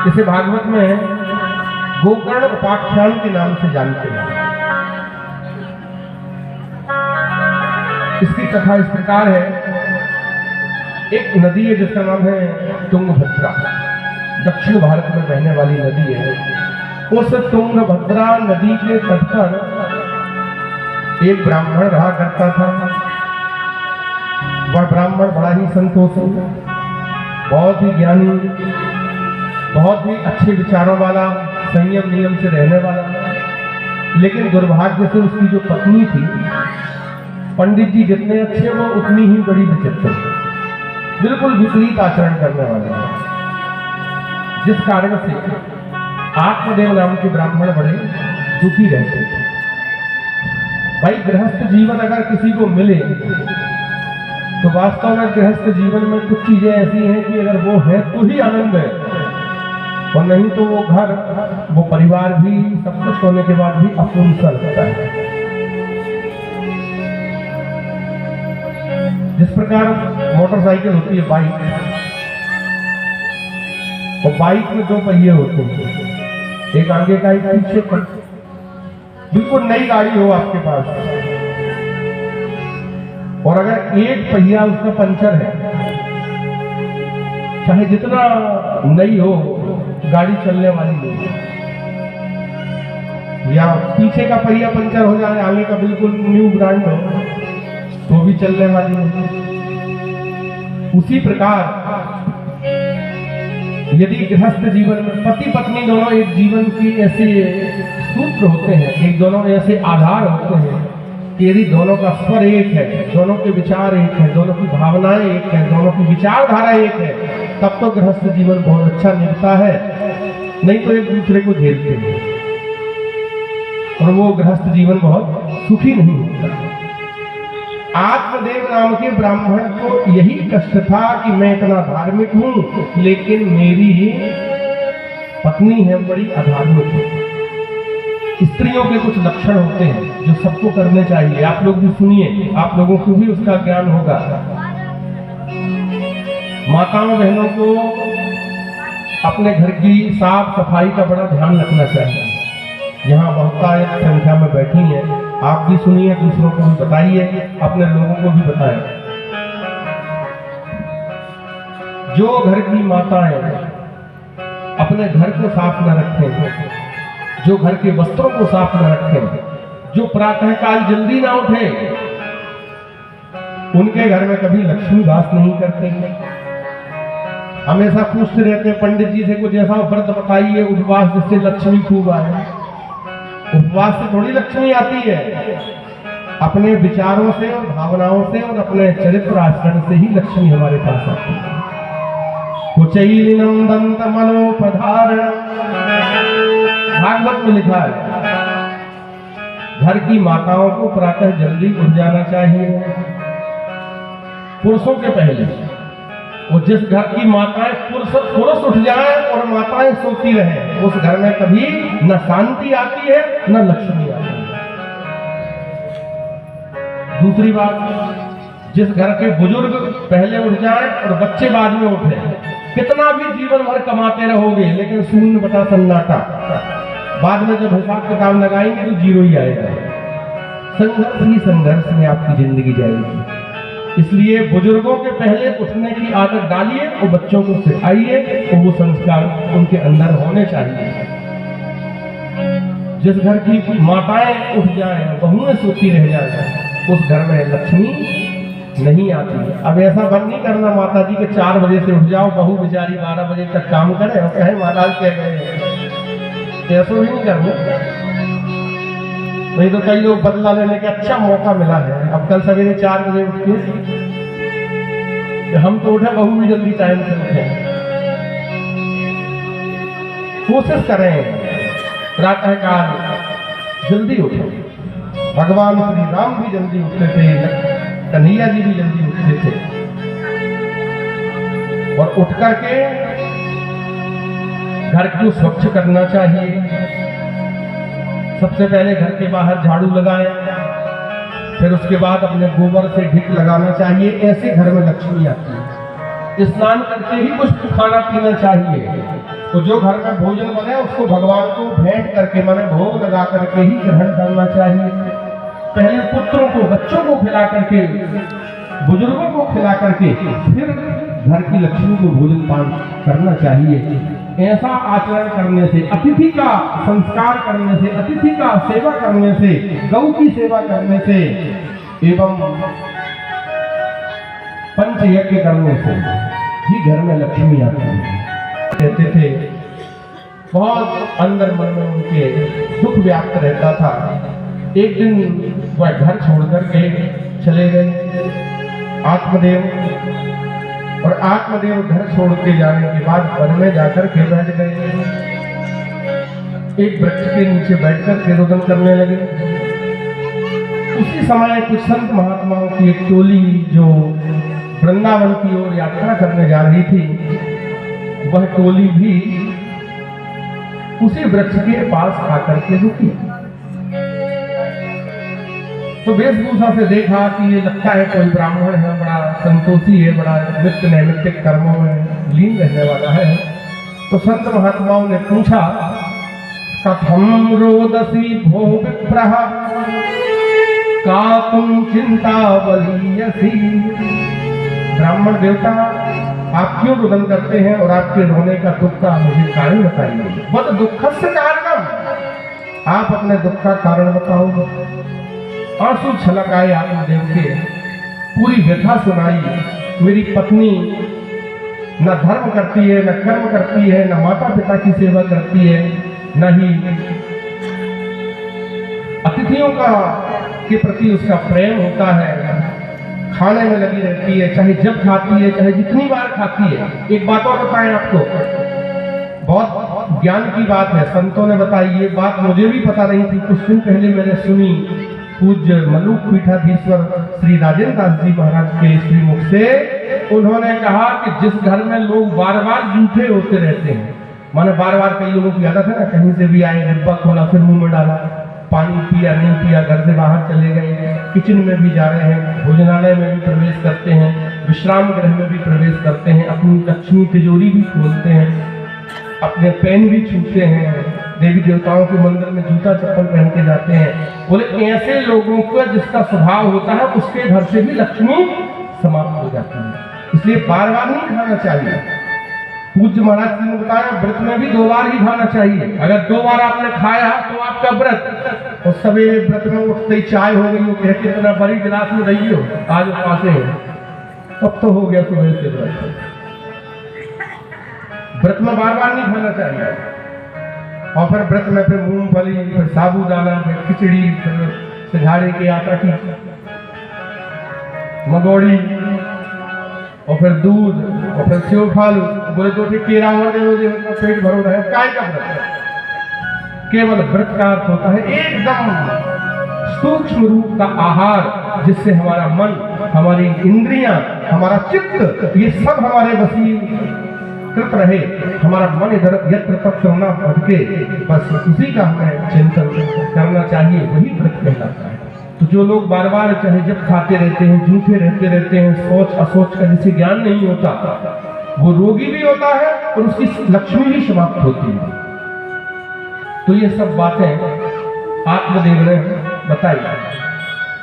इसे भागवत में गोकर्ण उपाख्यान के नाम से जानते हैं। इसकी कथा इस प्रकार है। एक नदी है जिसका नाम है तुंगभद्रा, दक्षिण भारत में बहने वाली नदी है। उस तुंगभद्रा नदी के तट पर एक ब्राह्मण रहा करता था। वह ब्राह्मण बड़ा ही संतोषी, बहुत ही ज्ञानी, बहुत ही अच्छे विचारों वाला, संयम नियम से रहने वाला। लेकिन दुर्भाग्य से उसकी जो पत्नी थी, पंडित जी जितने अच्छे वो उतनी ही बड़ी विचित्र, बिल्कुल विपरीत आचरण करने वाले हैं। जिस कारण से आत्मदेव नाम के ब्राह्मण बड़े दुखी रहते थे। भाई गृहस्थ जीवन अगर किसी को मिले तो वास्तव में गृहस्थ जीवन में कुछ चीजें ऐसी हैं कि अगर वो है तो ही आनंद है, और नहीं तो वो घर, वो परिवार भी सब कुछ होने के बाद भी अपूर्ण सा लगता है। जिस प्रकार मोटरसाइकिल होती है, बाइक, और बाइक में दो पहिए होते हैं, एक आगे का एक पीछे का। बिल्कुल नई गाड़ी हो आपके पास, और अगर एक पहिया उसका पंचर है, चाहे जितना नई हो, गाड़ी चलने वाली नहीं, या पीछे का पहिया पंचर हो जाए, आगे का बिल्कुल न्यू ब्रांड हो तो भी चलने वाली नहीं। उसी प्रकार यदि गृहस्थ जीवन में पति पत्नी दोनों एक जीवन की ऐसे सूत्र होते हैं, एक दोनों ऐसे आधार होते हैं कि यदि दोनों का स्वर एक है, दोनों के विचार एक है, दोनों की भावनाएं एक है, दोनों की विचारधारा एक है, तब तो गृहस्थ जीवन बहुत अच्छा निभता है। नहीं तो एक दूसरे को झेलते हैं और वो गृहस्थ जीवन बहुत सुखी नहीं होता। आत्मदेव नाम के ब्राह्मण को यही कष्ट था कि मैं इतना धार्मिक हूं, लेकिन मेरी पत्नी है बड़ी अधार्मिक है। स्त्रियों के कुछ लक्षण होते हैं जो सबको करने चाहिए। आप लोग भी सुनिए, आप लोगों को भी उसका ज्ञान होगा। माताओं बहनों को अपने घर की साफ सफाई का बड़ा ध्यान रखना चाहिए। यहाँ बहुतायत संख्या में बैठी हैं, आप भी सुनिए, दूसरों को भी बताइए, अपने लोगों को भी बताएं। जो घर की माताएं अपने घर को साफ न रखें, जो घर के वस्त्रों को साफ न रखें, जो प्रातःकाल जल्दी ना उठे, उनके घर में कभी लक्ष्मी वास नहीं करते। हमेशा पूछते रहते हैं पंडित जी से, कुछ ऐसा व्रत बताइए उपवास जिससे लक्ष्मी खूब आए। उपवास से थोड़ी लक्ष्मी आती है, अपने विचारों से और भावनाओं से और अपने चरित्र आचरण से ही लक्ष्मी हमारे पास आती है। कुचैलिनम दंत मनोपधारण, भागवत में लिखा है घर की माताओं को प्रातः जल्दी उठ जाना चाहिए, पुरुषों के पहले। और जिस घर की माताएं पुरुष उठ जाए और माताएं सोती रहे, उस घर में कभी न शांति आती है न लक्ष्मी आती है। दूसरी बात, जिस घर के बुजुर्ग पहले उठ जाए और बच्चे बाद में उठे, कितना भी जीवन भर कमाते रहोगे लेकिन शून्य बटा सन्नाटा, बाद में जब हिसाब किताब लगाएंगे तो जीरो ही आएगा। संघर्ष ही संघर्ष में आपकी जिंदगी जाएगी। इसलिए बुजुर्गों के पहले उठने की आदत डालिए और बच्चों को सिखाइए, और वो संस्कार उनके अंदर होने चाहिए। जिस घर की माताएं उठ जाएं, बहुएं सोती रह जाए, उस घर में लक्ष्मी नहीं आती है। अब ऐसा बंद नहीं करना माता जी के 4 बजे से उठ जाओ, बहू बेचारी 12 बजे तक काम करे और कहे महाराज कह गए, ऐसा भी नहीं करना। नहीं तो कई लोग बदला लेने का अच्छा मौका मिला है। अब कल सवेरे 4 बजे उठ के हम तो उठे, बहू भी जल्दी टाइम से उठे। कोशिश करें प्रातःकाल जल्दी उठे। भगवान श्री राम भी जल्दी उठते थे, कन्हैया जी भी जल्दी उठते थे, और उठ करके घर को स्वच्छ करना चाहिए। सबसे पहले घर के बाहर झाड़ू लगाएं, फिर उसके बाद अपने गोबर से ढिक लगाना चाहिए। ऐसे घर में लक्ष्मी आती है। स्नान करके ही कुछ खाना पीना चाहिए, तो जो घर में भोजन बने उसको भगवान को भेंट करके, माने भोग लगा करके ही ग्रहण करना चाहिए। पहले पुत्रों को, बच्चों को खिला करके, बुजुर्गों को खिला करके फिर घर की लक्ष्मी को भोजन पान करना चाहिए। ऐसा आचरण करने से, अतिथि का संस्कार करने से, अतिथि का सेवा करने से, गौ की सेवा करने से एवं पंच यज्ञ करने से ही घर में लक्ष्मी आती है। कहते थे बहुत अंदर मन में उनके दुख व्याप्त रहता था। एक दिन वह घर छोड़कर के चले गए आत्मदेव, और आत्मदेव घर छोड़ के जाने के बाद वन में जाकर के बैठ गए। एक वृक्ष के नीचे बैठकर के रोदन करने लगे। उसी समय कुछ संत महात्माओं की एक टोली जो वृंदावन की ओर यात्रा करने जा रही थी, वह टोली भी उसी वृक्ष के पास आकर के रुकी। तो वेशभूषा से देखा कि ये लगता है कोई ब्राह्मण है, बड़ा संतोषी है, बड़ा नित्य नैमित्तिक कर्मों में लीन रहने वाला है। तो संत महात्माओं ने पूछा, कथम रोदसी भो विप्रः का तुम चिंता बलीयसी। ब्राह्मण देवता, आप क्यों रुदन करते हैं और आपके रोने का दुख का मुझे कारण बताइए। बद दुखस्य कारणम, आप अपने दुख का कारण बताओ। आंसू छलक आए आत्मदेव के, पूरी व्यथा सुनाई। मेरी पत्नी न धर्म करती है, न कर्म करती है, न माता पिता की सेवा करती है, न ही अतिथियों का के प्रति उसका प्रेम होता है। खाने में लगी रहती है, चाहे जब खाती है, चाहे जितनी बार खाती है। एक बात और बताएं आपको, बहुत ज्ञान की बात है, संतों ने बताई। ये बात मुझे भी पता नहीं थी, कुछ दिन पहले मैंने सुनी। पूज्य मलुक पीठाधीश्वर श्री राजेंद्र दास जी महाराज के श्रीमुख से उन्होंने कहा कि जिस घर में लोग बार बार जूठे होते रहते हैं, माने बार बार कई लोगों की आदत है ना, कहीं से भी आए, डिब्बा खोला, फिर मुंह में डाला, पानी पिया नहीं पिया, घर से बाहर चले गए, किचन में भी जा रहे हैं, भोजनालय में भी प्रवेश करते हैं, विश्राम गृह में भी प्रवेश करते हैं, अपनी लक्ष्मी तिजोरी भी खोलते हैं, अपने पेन भी छूते हैं, देवी देवताओं के मंदिर में जूता चप्पल पहन के जाते हैं। बोले ऐसे लोगों का जिसका स्वभाव होता है, उसके घर से भी लक्ष्मी समाप्त हो जाती है। इसलिए बार बार नहीं खाना चाहिए। पूज्य महाराज जी ने बताया, व्रत में भी 2 बार ही खाना चाहिए। अगर 2 बार आपने खाया तो आपका व्रत, और सवेरे व्रत में उठते ही चाय हो गई हो, कहते इतना बड़ी गिलास में रही हो, आज उपासे हो, तब तो हो गया सुबह से व्रत। व्रत में बार बार नहीं खाना चाहिए। और फिर व्रत में फिर मूंगफली, फिर साबूदाना, फिर खिचड़ी, फिर सिंघाड़े के आटा की मगोड़ी, और फिर दूध, और फिर सेव फल, बोले तो ठीक केरा और दे पेट भरो रहे। काय का व्रत? केवल व्रत का अर्थ होता है एकदम सूक्ष्म रूप का आहार, जिससे हमारा मन, हमारी इंद्रियां, हमारा चित्त, ये सब हमारे वशीकृत रहे, हमारा मन इधर यत्र तत्र न भटके, बस उसी का हमें चिंतन करना चाहिए, वही व्रत कहलाता है। तो जो लोग बार बार चाहे जब खाते रहते हैं, जूठे रहते हैं, सोच असोच का जिसे ज्ञान नहीं होता, वो रोगी भी होता है और उसकी लक्ष्मी भी समाप्त होती है। तो ये सब बातें आत्मदेव ने बताई।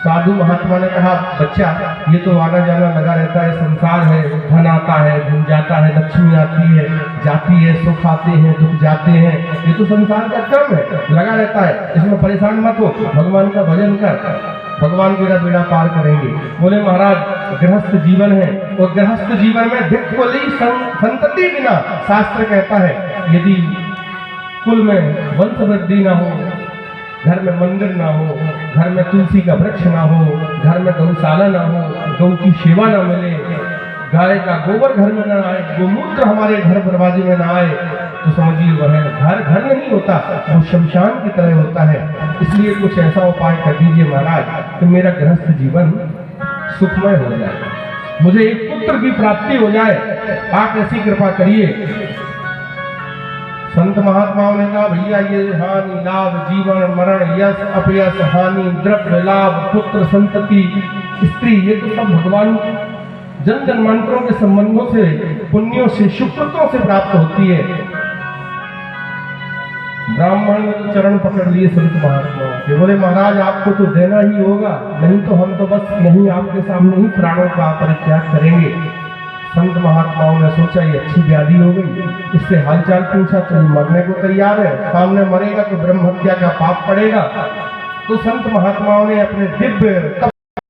साधु महात्मा ने कहा, बच्चा ये तो आना जाना लगा रहता है, संसार है, धन आता है, धन जाता है, लक्ष्मी आती है, जाती है, सुख आते हैं, दुख जाते हैं, ये तो संसार का क्रम है, लगा रहता है, इसमें परेशान मत हो, भगवान का भजन कर, भगवान तेरा बेड़ा पार करेंगे। बोले महाराज गृहस्थ जीवन है, और गृहस्थ जीवन में धिक्वली संतति बिना, शास्त्र कहता है यदि कुल में वंश वृद्धि ना हो, घर में मंदिर ना हो, घर में तुलसी का वृक्ष ना हो, घर में गौशाला ना हो, गौ की सेवा ना मिले, गाय का गोबर घर में ना आए, गोमूत्र हमारे घर दरवाजे में ना आए, तो समझिए वह घर घर नहीं होता, वो शमशान की तरह होता है। इसलिए कुछ ऐसा उपाय कर दीजिए महाराज कि मेरा गृहस्थ जीवन सुखमय हो जाए, मुझे एक पुत्र की प्राप्ति हो जाए, आप ऐसी कृपा करिए। संत महात्माओं ने कहा, भैया ये हानि लाभ, जीवन मरण, यश अपयश, हानि, द्रव्य लाभ, पुत्र संतति, स्त्री, ये तो सब भगवान जन जन्मांतरों के संबंधों से, पुण्यों से, शुक्रतों से प्राप्त होती है। ब्राह्मण ने तो चरण पकड़ लिए संत महात्माओं के, बोले महाराज आपको तो देना ही होगा, नहीं तो हम तो बस नहीं आपके सामने ही प्राणों का परित्याग करेंगे। संत महात्माओं ने सोचा ये अच्छी व्याधि हो गई, इससे हालचाल पूछा तो ये मरने को तैयार है, सामने मरेगा तो ब्रह्म हत्या का पाप पड़ेगा। तो संत महात्माओं ने अपने दिव्य